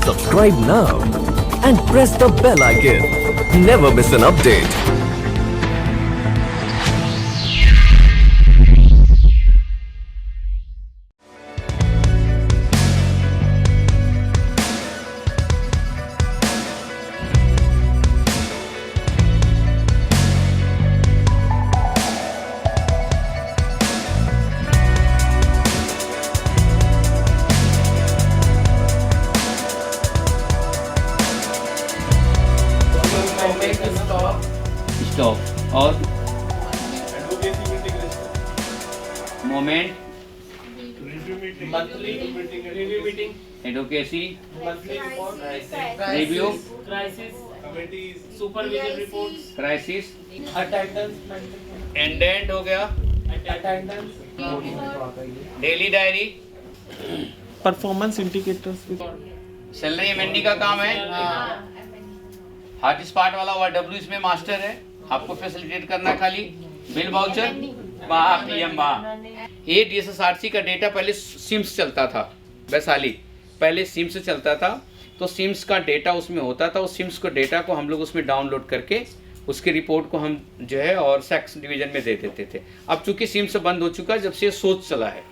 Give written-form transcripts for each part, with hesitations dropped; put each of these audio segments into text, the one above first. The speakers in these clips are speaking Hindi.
Subscribe now and press the bell icon. Never miss an update. Stop और moment monthly review meeting, advocacy monthly report, review crisis committees, supervision reports, crisis attendance, एंडेंट हो गया attendance, daily diary performance indicators. Salary MND का काम है हॉट स्पॉट वाला ORW इसमें मास्टर है आपको फैसिलिटेट करना खाली बिल वाउचर पीएम ये DSSRC का डेटा पहले सिम्स चलता था वैशाली पहले सिम्स चलता था तो सिम्स का डेटा उसमें होता था उस सिम्स को डेटा को हम लोग उसमें डाउनलोड करके उसकी रिपोर्ट को हम जो है और सेक्स डिवीजन में दे देते थे। अब चूंकि सिम्स बंद हो चुका है जब से ये सोच चला है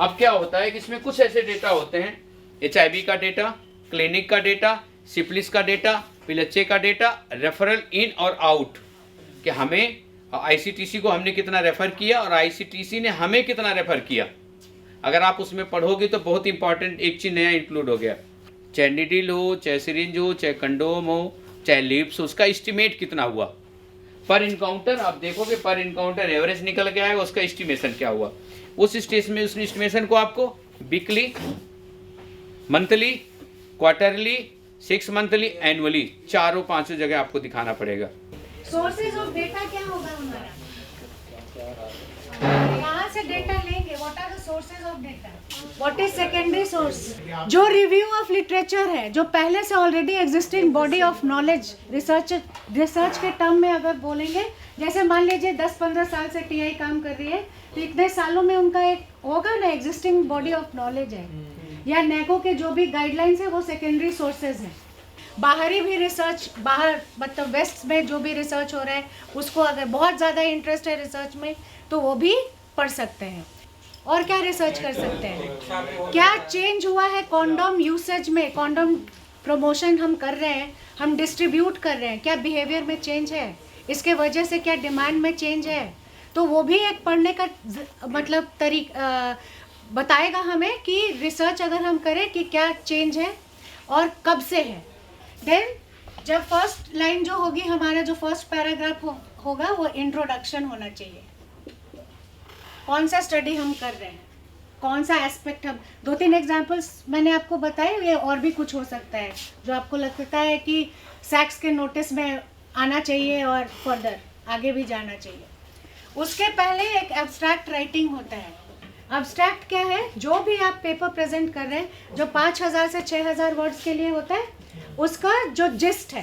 अब क्या होता है कि इसमें कुछ ऐसे डेटा होते हैं HIV का डेटा, क्लिनिक का डेटा, सिफिलिस का डेटा, पिलच्चे का डेटा, रेफरल इन और आउट कि हमें ICTC को हमने कितना रेफर किया और ICTC ने हमें कितना रेफर किया। अगर आप उसमें पढ़ोगे तो बहुत इंपॉर्टेंट एक चीज़ नया इंक्लूड हो गया चाहे निडिल हो चाहे सिरिंज हो चाहे कंडोम हो चाहे लिप्स हो उसका एस्टिमेट कितना हुआ पर इनकाउंटर आप देखोगे पर इनकाउंटर एवरेज निकल के आएगा उसका एस्टिमेशन क्या हुआ उस स्टेज में उस एस्टिमेशन को आपको weekly monthly quarterly 6 monthly annually चारों पांचों जगह आपको दिखाना पड़ेगा। सोर्सेज ऑफ डेटा क्या होगा हमारा कहाँ से डेटा लेंगे what are the sources of data what is secondary source जो रिव्यू ऑफ लिटरेचर है जो पहले से already existing body of knowledge research के टर्म में अगर बोलेंगे जैसे मान लीजिए 10-15 साल से TI काम कर रही है तो इतने सालों में उनका एक होगा ना एग्जिस्टिंग बॉडी ऑफ नॉलेज है या NACO के जो भी गाइडलाइंस है वो सेकेंडरी सोर्सेज हैं। बाहरी भी रिसर्च बाहर मतलब वेस्ट में जो भी रिसर्च हो रहा है उसको अगर बहुत ज़्यादा इंटरेस्ट है रिसर्च में तो वो भी पढ़ सकते हैं। और क्या रिसर्च कर सकते हैं क्या चेंज हुआ है कॉन्डोम यूसेज में कॉन्डोम प्रमोशन हम कर रहे हैं हम डिस्ट्रीब्यूट कर रहे हैं क्या बिहेवियर में चेंज है इसके वजह से क्या डिमांड में चेंज है तो वो भी एक पढ़ने का मतलब बताएगा हमें कि रिसर्च अगर हम करें कि क्या चेंज है और कब से है। देन जब फर्स्ट लाइन जो होगी हमारा जो फर्स्ट पैराग्राफ होगा वो इंट्रोडक्शन होना चाहिए कौन सा स्टडी हम कर रहे हैं कौन सा एस्पेक्ट हम 2-3 एग्जांपल्स मैंने आपको बताए ये और भी कुछ हो सकता है जो आपको लगता है कि सेक्स के नोटिस में आना चाहिए और फर्दर आगे भी जाना चाहिए। उसके पहले एक एब्स्ट्रैक्ट राइटिंग होता है। एब्स्ट्रैक्ट क्या है जो भी आप पेपर प्रेजेंट कर रहे हैं जो 5000 से 6000 वर्ड्स के लिए होता है उसका जो जिस्ट है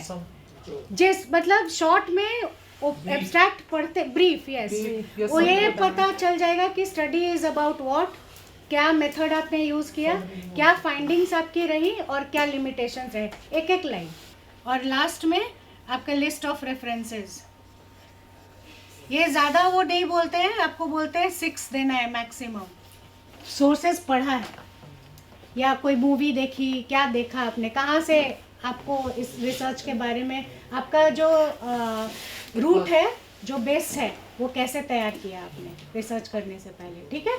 जिस्ट मतलब शॉर्ट में एब्स्ट्रैक्ट पढ़ते ब्रीफ यस वो ये पता चल जाएगा कि स्टडी इज अबाउट व्हाट क्या मेथड आपने यूज़ किया क्या फाइंडिंग्स आपकी रही और क्या लिमिटेशंस है एक एक लाइन और लास्ट में आपका लिस्ट ऑफ रेफरेंसेस ये ज़्यादा वो नहीं बोलते हैं आपको बोलते हैं 6 देना है मैक्सिमम सोर्सेज पढ़ा है या कोई मूवी देखी क्या देखा आपने कहाँ से आपको इस रिसर्च के बारे में आपका जो रूट है जो बेस है वो कैसे तैयार किया आपने रिसर्च करने से पहले ठीक है।